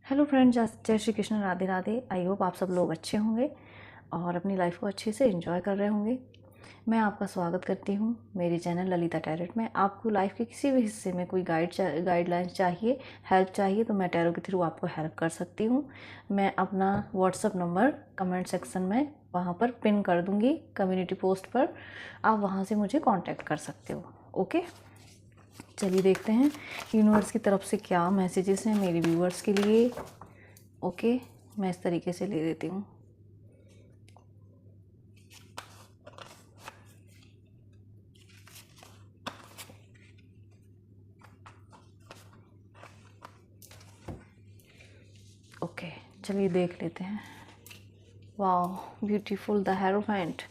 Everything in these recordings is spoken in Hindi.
हेलो फ्रेंड्स, जय श्री कृष्ण, राधे राधे। आई होप आप सब लोग अच्छे होंगे और अपनी लाइफ को अच्छे से एंजॉय कर रहे होंगे। मैं आपका स्वागत करती हूँ मेरे चैनल ललिता टैरोट में। आपको लाइफ के किसी भी हिस्से में कोई गाइडलाइंस चाहिए, हेल्प चाहिए, तो मैं टैरो के थ्रू आपको हेल्प कर सकती हूँ। मैं अपना व्हाट्सअप नंबर कमेंट सेक्शन में वहाँ पर पिन कर दूँगी, कम्युनिटी पोस्ट पर। आप वहाँ से मुझे कॉन्टैक्ट कर सकते हो। ओके, चलिए देखते हैं यूनिवर्स की तरफ से क्या मैसेजेस हैं मेरे व्यूअर्स के लिए। ओके, मैं इस तरीके से ले देती हूँ। ओके, चलिए देख लेते हैं। Wow beautiful, the hierophant.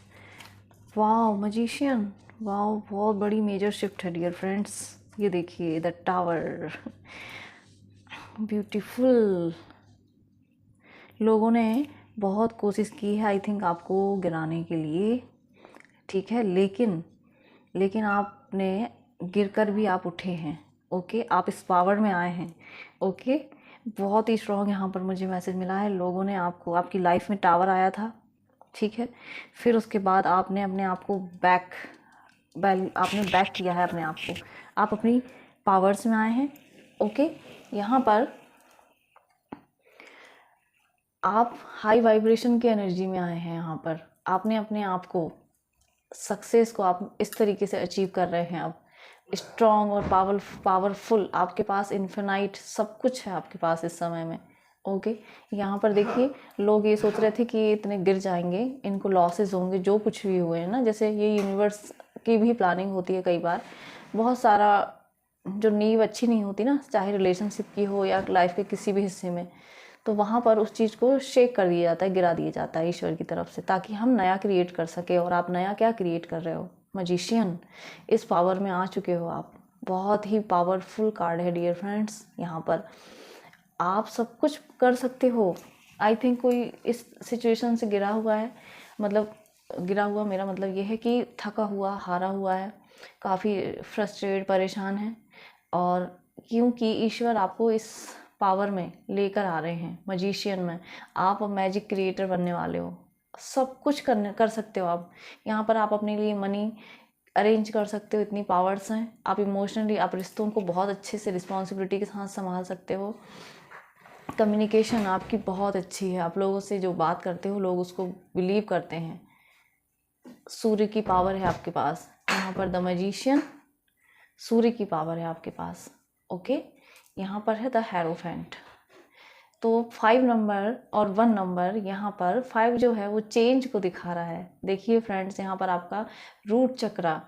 Wow magician. Wow, बहुत बड़ी मेजर शिफ्ट है डियर फ्रेंड्स। ये देखिए द टावर। ब्यूटीफुल। लोगों ने बहुत कोशिश की है आई थिंक आपको गिराने के लिए, ठीक है, लेकिन आपने गिरकर भी आप उठे हैं। ओके, आप इस पावर में आए हैं। ओके, बहुत ही स्ट्रॉन्ग यहाँ पर मुझे मैसेज मिला है। लोगों ने आपको, आपकी लाइफ में टावर आया था, ठीक है, फिर उसके बाद आपने अपने आप को आपने बैक किया है अपने आप को। आप अपनी पावर्स में आए हैं। ओके, यहाँ पर आप हाई वाइब्रेशन की एनर्जी में आए हैं। यहाँ पर आपने अपने आप को, सक्सेस को आप इस तरीके से अचीव कर रहे हैं। आप स्ट्रॉन्ग और पावरफुल, आपके पास इन्फिनाइट सब कुछ है आपके पास इस समय में। ओके, यहाँ पर देखिए लोग ये सोच रहे थे कि ये इतने गिर जाएंगे, इनको लॉसेस होंगे, जो कुछ भी हुए हैं ना, जैसे ये यूनिवर्स की भी प्लानिंग होती है कई बार। बहुत सारा जो नींव अच्छी नहीं होती ना, चाहे रिलेशनशिप की हो या लाइफ के किसी भी हिस्से में, तो वहाँ पर उस चीज़ को शेक कर दिया जाता है, गिरा दिया जाता है ईश्वर की तरफ से, ताकि हम नया क्रिएट कर सके। और आप नया क्या क्रिएट कर रहे हो? मजिशियन। इस पावर में आ चुके हो आप। बहुत ही पावरफुल कार्ड है डियर फ्रेंड्स। यहाँ पर आप सब कुछ कर सकते हो। आई थिंक कोई इस सिचुएशन से गिरा हुआ है, मतलब गिरा हुआ मेरा मतलब ये है कि थका हुआ, हारा हुआ है, काफ़ी फ्रस्ट्रेटेड, परेशान है। और क्योंकि ईश्वर आपको इस पावर में लेकर आ रहे हैं, मजिशियन में, आप मैजिक क्रिएटर बनने वाले हो। सब कुछ कर सकते हो आप। यहाँ पर आप अपने लिए मनी अरेंज कर सकते हो, इतनी पावर्स हैं। आप इमोशनली, आप रिश्तों को बहुत अच्छे से रिस्पॉन्सिबिलिटी के साथ संभाल सकते हो। कम्युनिकेशन आपकी बहुत अच्छी है। आप लोगों से जो बात करते हो, लोग उसको बिलीव करते हैं। सूर्य की पावर है आपके पास। यहाँ पर द मैजिशियन, सूर्य की पावर है आपके पास। ओके, यहाँ पर है द हेरोफेंट। तो 5 नंबर और 1 नंबर, यहाँ पर 5 जो है वो चेंज को दिखा रहा है। देखिए फ्रेंड्स, यहाँ पर आपका रूट चक्रा,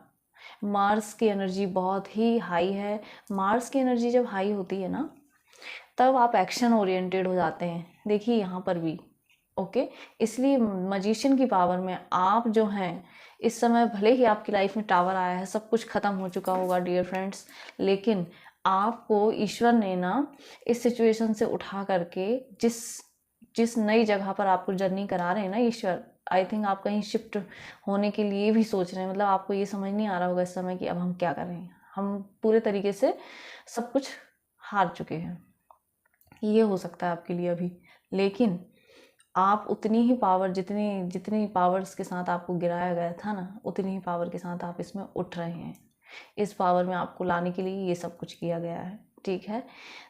मार्स की एनर्जी बहुत ही हाई है। मार्स की एनर्जी जब हाई होती है ना, तब आप एक्शन ओरिएंटेड हो जाते हैं। देखिए यहाँ पर भी। ओके, इसलिए मजिशियन की पावर में आप जो हैं इस समय, भले ही आपकी लाइफ में टावर आया है, सब कुछ खत्म हो चुका होगा डियर फ्रेंड्स, लेकिन आपको ईश्वर ने ना इस सिचुएशन से उठा करके जिस जिस नई जगह पर आपको जर्नी करा रहे हैं ना ईश्वर, आई थिंक आप कहीं शिफ्ट होने के लिए भी सोच रहे हैं। मतलब आपको ये समझ नहीं आ रहा होगा इस समय कि अब हम क्या करें। हम पूरे तरीके से सब कुछ हार चुके हैं, ये हो सकता है आपके लिए अभी। लेकिन आप उतनी ही पावर, जितनी जितनी पावर्स के साथ आपको गिराया गया था ना, उतनी ही पावर के साथ आप इसमें उठ रहे हैं। इस पावर में आपको लाने के लिए ये सब कुछ किया गया है, ठीक है।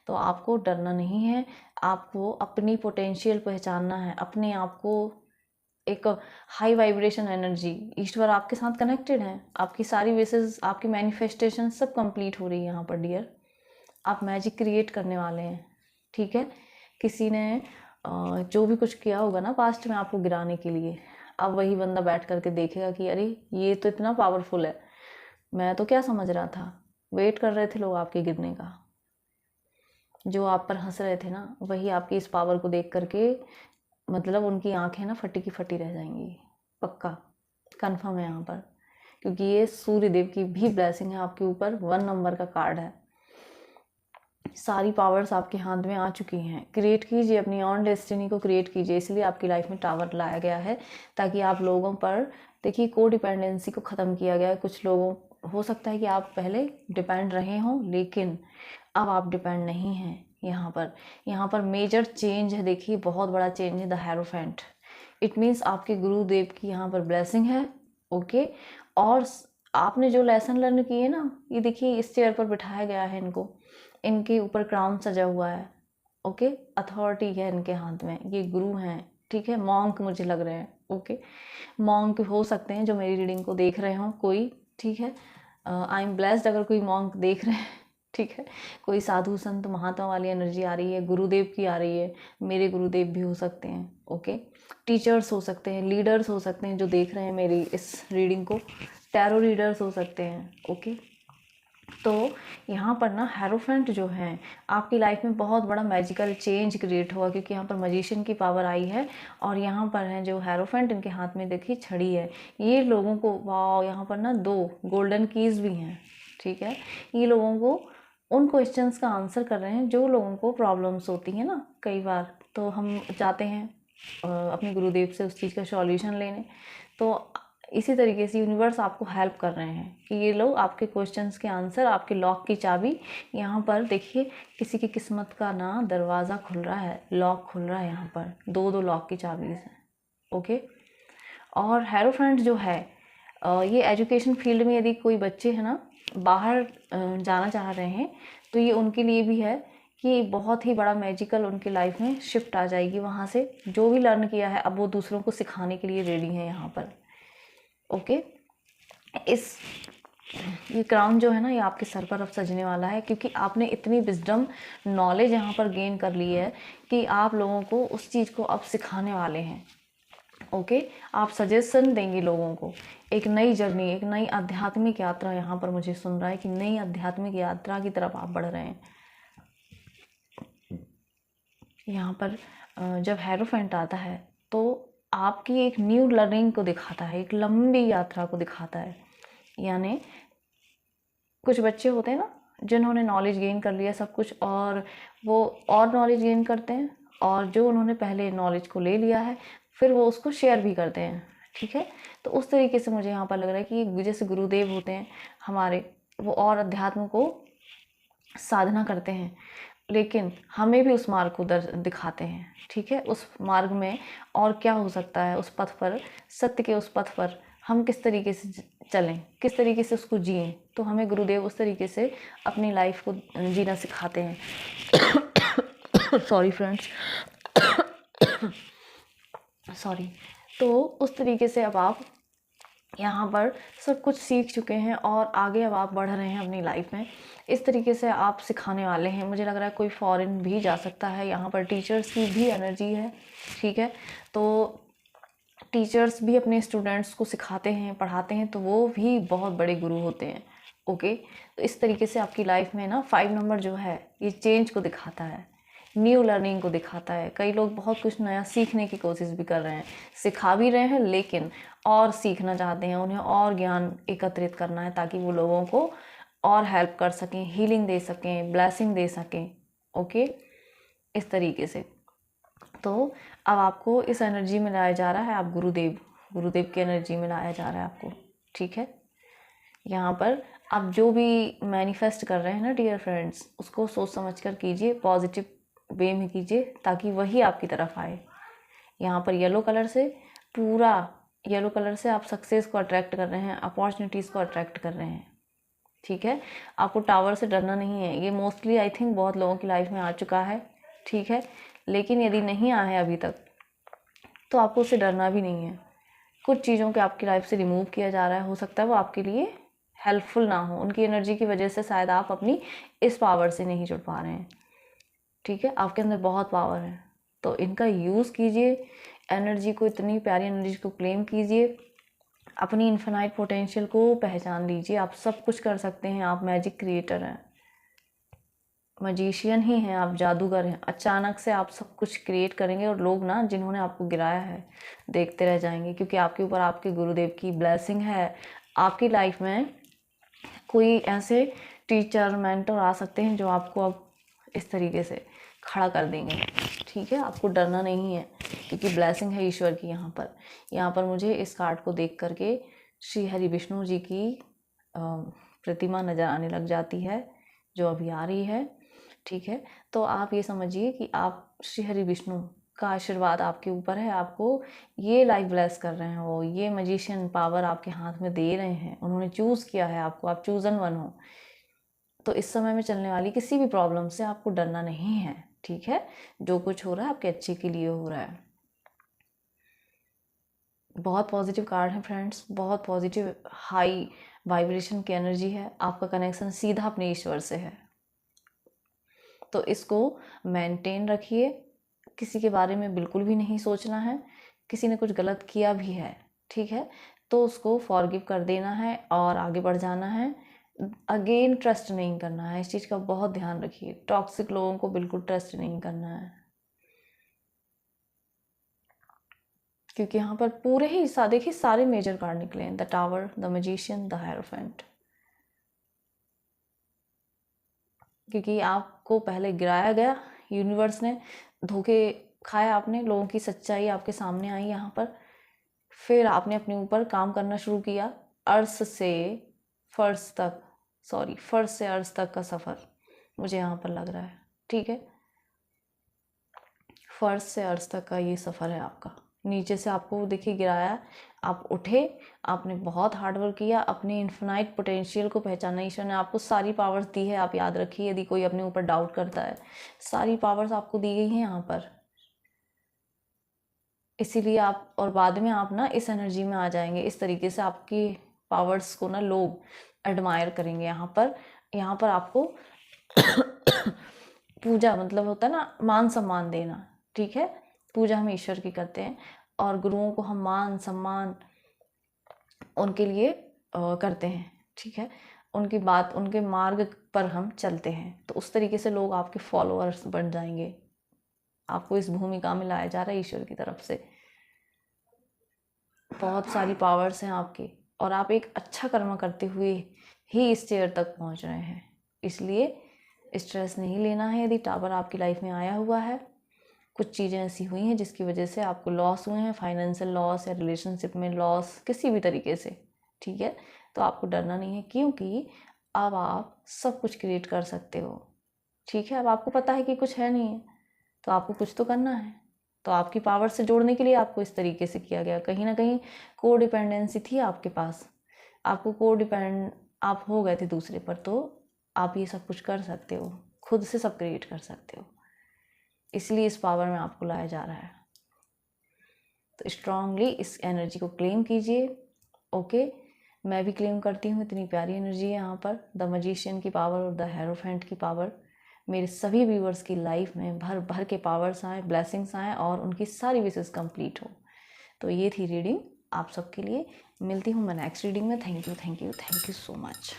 तो आपको डरना नहीं है। आपको अपनी पोटेंशियल पहचानना है, अपने आप को एक हाई वाइब्रेशन एनर्जी, ईश्वर आपके साथ कनेक्टेड है। आपकी सारी विशेष, आपकी मैनिफेस्टेशन सब कंप्लीट हो रही है यहाँ पर डियर। आप मैजिक क्रिएट करने वाले हैं, ठीक है। किसी ने जो भी कुछ किया होगा ना पास्ट में आपको गिराने के लिए, अब वही बंदा बैठ करके देखेगा कि अरे ये तो इतना पावरफुल है, मैं तो क्या समझ रहा था। वेट कर रहे थे लोग आपके गिरने का। जो आप पर हंस रहे थे ना, वही आपकी इस पावर को देख करके, मतलब उनकी आंखें ना फटी की फटी रह जाएंगी। पक्का कंफर्म है यहाँ पर, क्योंकि ये सूर्य देव की भी ब्लेसिंग है आपके ऊपर। 1 नंबर का कार्ड है। सारी पावर्स आपके हाथ में आ चुकी हैं। क्रिएट कीजिए, अपनी ऑन डेस्टिनी को क्रिएट कीजिए। इसलिए आपकी लाइफ में टावर लाया गया है, ताकि आप लोगों पर, देखिए, को डिपेंडेंसी को ख़त्म किया गया है। कुछ लोगों, हो सकता है कि आप पहले डिपेंड रहे हों, लेकिन अब आप डिपेंड नहीं हैं। यहाँ पर मेजर चेंज है, देखिए बहुत बड़ा चेंज है, द हेरोफेंट। इट मीन्स आपके गुरुदेव की यहाँ पर ब्लेसिंग है। ओके, और आपने जो लेसन लर्न किए ना, ये देखिए इस चेयर पर बिठाया गया है इनको, इनके ऊपर क्राउन सजा हुआ है। ओके, अथॉरिटी है इनके हाथ में, ये गुरु हैं, ठीक है, मॉन्क मुझे लग रहे हैं। ओके, मॉन्क हो सकते हैं जो मेरी रीडिंग को देख रहे हो कोई, ठीक है। आई एम ब्लेस्ड अगर कोई मॉन्क देख रहे हैं, ठीक है। कोई साधु संत महात्मा वाली एनर्जी आ रही है, गुरुदेव की आ रही है, मेरे गुरुदेव भी हो सकते हैं। ओके, टीचर्स हो सकते हैं, लीडर्स हो सकते हैं जो देख रहे हैं मेरी इस रीडिंग को, टैरो रीडर्स हो सकते हैं। ओके, तो यहाँ पर ना हेरोफेंट जो है आपकी लाइफ में बहुत बड़ा मैजिकल चेंज क्रिएट हुआ, क्योंकि यहाँ पर मजिशियन की पावर आई है। और यहाँ पर है जो हेरोफेंट, इनके हाथ में देखिए छड़ी है। ये लोगों को, वाह, यहाँ पर ना 2 गोल्डन कीज भी हैं, ठीक है। ये लोगों को उन क्वेश्चंस का आंसर कर रहे हैं जो लोगों को प्रॉब्लम्स होती हैं ना कई बार, तो हम जाते हैं अपने गुरुदेव से उस चीज़ का सॉल्यूशन लेने। तो इसी तरीके से यूनिवर्स आपको हेल्प कर रहे हैं कि ये लोग आपके क्वेश्चंस के आंसर, आपके लॉक की चाबी, यहाँ पर देखिए किसी की किस्मत का ना दरवाज़ा खुल रहा है, लॉक खुल रहा है, यहाँ पर 2 लॉक की चाबी हैं। ओके, और हेरोफेंट जो है ये एजुकेशन फील्ड में, यदि कोई बच्चे हैं ना बाहर जाना चाह रहे हैं, तो ये उनके लिए भी है कि बहुत ही बड़ा मैजिकल उनकी लाइफ में शिफ्ट आ जाएगी। वहाँ से जो भी लर्न किया है अब वो दूसरों को सिखाने के लिए रेडी हैं यहाँ पर। ओके, ये क्राउन जो है ना, ये आपके सर पर अब सजने वाला है, क्योंकि आपने इतनी विजडम नॉलेज यहाँ पर गेन कर ली है कि आप लोगों को उस चीज़ को अब सिखाने वाले हैं। ओके, आप सजेशन देंगे लोगों को, एक नई जर्नी, एक नई आध्यात्मिक यात्रा, यहाँ पर मुझे सुन रहा है कि नई आध्यात्मिक यात्रा की तरफ आप बढ़ रहे हैं। यहाँ पर जब हेरोफेंट आता है तो आपकी एक न्यू लर्निंग को दिखाता है, एक लंबी यात्रा को दिखाता है। यानी कुछ बच्चे होते हैं ना जिन्होंने नॉलेज गेन कर लिया सब कुछ, और वो और नॉलेज गेन करते हैं, और जो उन्होंने पहले नॉलेज को ले लिया है फिर वो उसको शेयर भी करते हैं, ठीक है। तो उस तरीके से मुझे यहाँ पर लग रहा है कि जैसे गुरुदेव होते हैं हमारे, वो और अध्यात्म को साधना करते हैं, लेकिन हमें भी उस मार्ग को दिखाते हैं, ठीक है। उस मार्ग में और क्या हो सकता है, उस पथ पर, सत्य के उस पथ पर हम किस तरीके से चलें, किस तरीके से उसको जिएं, तो हमें गुरुदेव उस तरीके से अपनी लाइफ को जीना सिखाते हैं। Sorry friends, sorry. तो उस तरीके से अब आप यहाँ पर सब कुछ सीख चुके हैं और आगे अब आप बढ़ रहे हैं अपनी लाइफ में। इस तरीके से आप सिखाने वाले हैं। मुझे लग रहा है कोई फॉरेन भी जा सकता है, यहाँ पर टीचर्स की भी एनर्जी है, ठीक है। तो टीचर्स भी अपने स्टूडेंट्स को सिखाते हैं, पढ़ाते हैं, तो वो भी बहुत बड़े गुरु होते हैं। ओके, तो इस तरीके से आपकी लाइफ में ना 5 नंबर जो है ये चेंज को दिखाता है, न्यू लर्निंग को दिखाता है। कई लोग बहुत कुछ नया सीखने की कोशिश भी कर रहे हैं, सिखा भी रहे हैं, लेकिन और सीखना चाहते हैं, उन्हें और ज्ञान एकत्रित करना है ताकि वो लोगों को और हेल्प कर सकें, हीलिंग दे सकें, ब्लेसिंग दे सकें। ओके, इस तरीके से तो अब आपको इस एनर्जी में लाया जा रहा है, आप गुरुदेव की एनर्जी में लाया जा रहा है आपको, ठीक है। यहाँ पर आप जो भी मैनिफेस्ट कर रहे हैं ना डियर फ्रेंड्स, उसको सोच समझ कर कीजिए, पॉजिटिव वे में कीजिए, ताकि वही आपकी तरफ आए। यहाँ पर येलो कलर से, पूरा येलो कलर से आप सक्सेस को अट्रैक्ट कर रहे हैं, अपॉर्चुनिटीज़ को अट्रैक्ट कर रहे हैं, ठीक है। आपको टावर से डरना नहीं है, ये मोस्टली आई थिंक बहुत लोगों की लाइफ में आ चुका है, ठीक है। लेकिन यदि नहीं आया है अभी तक, तो आपको उससे डरना भी नहीं है। कुछ चीज़ों के आपकी लाइफ से रिमूव किया जा रहा है, हो सकता है वो आपके लिए हेल्पफुल ना हो, उनकी एनर्जी की वजह से शायद आप अपनी इस पावर से नहीं जुड़ पा रहे हैं, ठीक है। आपके अंदर बहुत पावर है, तो इनका यूज़ कीजिए, एनर्जी को, इतनी प्यारी एनर्जी को क्लेम कीजिए, अपनी इन्फिनाइट पोटेंशियल को पहचान लीजिए। आप सब कुछ कर सकते हैं, आप मैजिक क्रिएटर हैं, मजिशियन ही हैं, आप जादूगर हैं। अचानक से आप सब कुछ क्रिएट करेंगे और लोग ना, जिन्होंने आपको गिराया है, देखते रह जाएंगे, क्योंकि आपके ऊपर आपके गुरुदेव की ब्लेसिंग है। आपकी लाइफ में कोई ऐसे टीचर, मेंटर आ सकते हैं जो आपको अब इस तरीके से खड़ा कर देंगे, ठीक है। आपको डरना नहीं है, क्योंकि ब्लेसिंग है ईश्वर की। यहाँ पर मुझे इस कार्ड को देख करके श्री हरि विष्णु जी की प्रतिमा नज़र आने लग जाती है, जो अभी आ रही है। ठीक है, तो आप ये समझिए कि आप श्री हरि विष्णु का आशीर्वाद आपके ऊपर है, आपको ये लाइफ ब्लेस कर रहे हैं, वो ये मैजिशियन पावर आपके हाथ में दे रहे हैं, उन्होंने चूज़ किया है आपको, आप चूजन वन हो। तो इस समय में चलने वाली किसी भी प्रॉब्लम से आपको डरना नहीं है, ठीक है। जो कुछ हो रहा है आपके अच्छे के लिए हो रहा है। बहुत पॉजिटिव कार्ड है फ्रेंड्स, बहुत पॉजिटिव हाई वाइब्रेशन की एनर्जी है, आपका कनेक्शन सीधा अपने ईश्वर से है। तो इसको मेंटेन रखिए, किसी के बारे में बिल्कुल भी नहीं सोचना है। किसी ने कुछ गलत किया भी है, ठीक है, तो उसको फॉरगिव कर देना है और आगे बढ़ जाना है। अगेन ट्रस्ट नहीं करना है, इस चीज़ का बहुत ध्यान रखिए। टॉक्सिक लोगों को बिल्कुल ट्रस्ट नहीं करना है, क्योंकि यहाँ पर पूरे ही देखिए सारे मेजर कार्ड निकले हैं, the tower, the magician, the hierophant. क्योंकि आपको पहले गिराया गया, यूनिवर्स ने धोखे खाया, आपने लोगों की सच्चाई आपके सामने आई यहाँ पर, फिर आपने अपने ऊपर काम करना शुरू किया। अर्श से फर्श तक, सॉरी, फर्श से अर्श तक का सफ़र मुझे यहाँ पर लग रहा है, ठीक है। फर्श से अर्श तक का ये सफ़र है आपका। नीचे से आपको देखिए गिराया, आप उठे, आपने बहुत हार्डवर्क किया, अपनी इन्फिनाइट पोटेंशियल को पहचाना। ईश्वर ने आपको सारी पावर्स दी है, आप याद रखिए, यदि कोई अपने ऊपर डाउट करता है, सारी पावर्स आपको दी गई हैं यहाँ पर। इसीलिए आप, और बाद में आप ना इस एनर्जी में आ जाएंगे, इस तरीके से आपकी पावर्स को ना लोग एडमायर करेंगे। यहाँ पर आपको पूजा, मतलब होता है ना मान सम्मान देना, ठीक है। पूजा हम ईश्वर की करते हैं और गुरुओं को हम मान सम्मान उनके लिए करते हैं, ठीक है। उनकी बात, उनके मार्ग पर हम चलते हैं, तो उस तरीके से लोग आपके फॉलोअर्स बन जाएंगे। आपको इस भूमिका में लाया जा रहा है ईश्वर की तरफ से। बहुत सारी पावर्स हैं आपकी, और आप एक अच्छा कर्म करते हुए ही इस चेयर तक पहुंच रहे हैं। इसलिए स्ट्रेस नहीं लेना है। यदि टावर आपकी लाइफ में आया हुआ है, कुछ चीज़ें ऐसी हुई हैं जिसकी वजह से आपको लॉस हुए हैं, फाइनेंशियल लॉस या रिलेशनशिप में लॉस, किसी भी तरीके से, ठीक है, तो आपको डरना नहीं है, क्योंकि अब आप सब कुछ क्रिएट कर सकते हो, ठीक है। अब आपको पता है कि कुछ है नहीं है, तो आपको कुछ तो करना है। तो आपकी पावर से जोड़ने के लिए आपको इस तरीके से किया गया। कहीं ना कहीं को डिपेंडेंसी थी आपके पास, आपको को डिपेंड आप हो गए थे दूसरे पर, तो आप ये सब कुछ कर सकते हो, खुद से सब क्रिएट कर सकते हो। इसलिए इस पावर में आपको लाया जा रहा है। तो स्ट्रांगली इस एनर्जी को क्लेम कीजिए। ओके, मैं भी क्लेम करती हूँ, इतनी प्यारी एनर्जी है यहाँ पर, द मैजिशियन की पावर और द हेरोफेंट की पावर। मेरे सभी व्यूअर्स की लाइफ में भर भर के पावर्स आए, ब्लेसिंग्स आए और उनकी सारी विशेष कंप्लीट हो। तो ये थी रीडिंग आप सबके लिए। मिलती हूँ मैं नेक्स्ट रीडिंग में। Thank you, thank you, thank you so much.